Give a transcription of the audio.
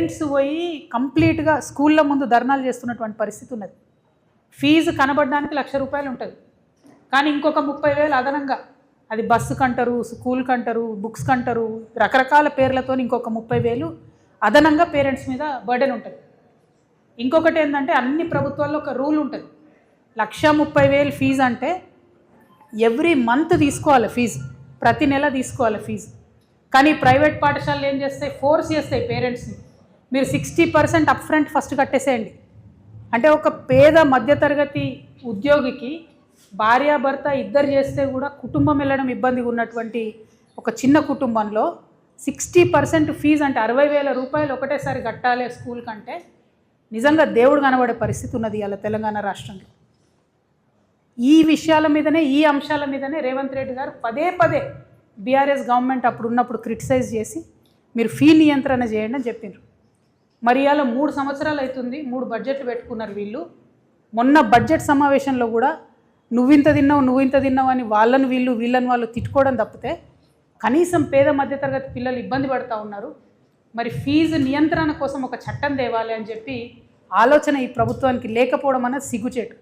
Parents పోయి కంప్లీట్గా స్కూళ్ళ ముందు ధర్నాలు చేస్తున్నటువంటి పరిస్థితి ఉన్నది. ఫీజు కనబడడానికి ₹1,00,000 ఉంటుంది, కానీ ఇంకొక 30,000 అదనంగా, అది బస్సుకు అంటారు, స్కూల్కి అంటారు, బుక్స్కి అంటారు, రకరకాల పేర్లతో ఇంకొక 30,000 అదనంగా పేరెంట్స్ మీద బర్డెన్ ఉంటుంది. ఇంకొకటి ఏంటంటే అన్ని ప్రభుత్వాల్లో ఒక రూల్ ఉంటుంది, 1,30,000 ఫీజు అంటే ఎవ్రీ మంత్ తీసుకోవాలి ఫీజు, ప్రతి నెల తీసుకోవాలి ఫీజు. కానీ ప్రైవేట్ పాఠశాలలు ఏం చేస్తాయి, ఫోర్స్ చేస్తాయి పేరెంట్స్ని, మీరు 60% అప్ ఫ్రంట్ ఫస్ట్ కట్టేసేయండి. అంటే ఒక పేద మధ్యతరగతి ఉద్యోగికి భార్యాభర్త ఇద్దరు చేస్తే కూడా కుటుంబం వెళ్ళడం ఇబ్బందిగా ఉన్నటువంటి ఒక చిన్న కుటుంబంలో 60% ఫీజు అంటే ₹60,000 ఒకటేసారి కట్టాలి స్కూల్ కంటే నిజంగా దేవుడు కనబడే పరిస్థితి ఉన్నది ఇవాళ తెలంగాణ రాష్ట్రంలో. ఈ విషయాల మీదనే, ఈ అంశాల మీదనే రేవంత్ రెడ్డి గారు పదే పదే బీఆర్ఎస్ గవర్నమెంట్ అప్పుడు ఉన్నప్పుడు క్రిటిసైజ్ చేసి మీరు ఫీ నియంత్రణ చేయండి అని చెప్పినారు. మరి ఇవాళ 3 సంవత్సరాలు అవుతుంది, 3 బడ్జెట్లు పెట్టుకున్నారు వీళ్ళు. మొన్న బడ్జెట్ సమావేశంలో కూడా నువ్వింత తిన్నావు అని వాళ్ళని వాళ్ళు తిట్టుకోవడం తప్పితే కనీసం పేద మధ్యతరగతి పిల్లలు ఇబ్బంది పడుతూ ఉన్నారు. మరి ఫీజు నియంత్రణ కోసం ఒక చట్టం తేవాలి అని చెప్పి ఆలోచన ఈ ప్రభుత్వానికి లేకపోవడం అనేది సిగ్గుచేటు.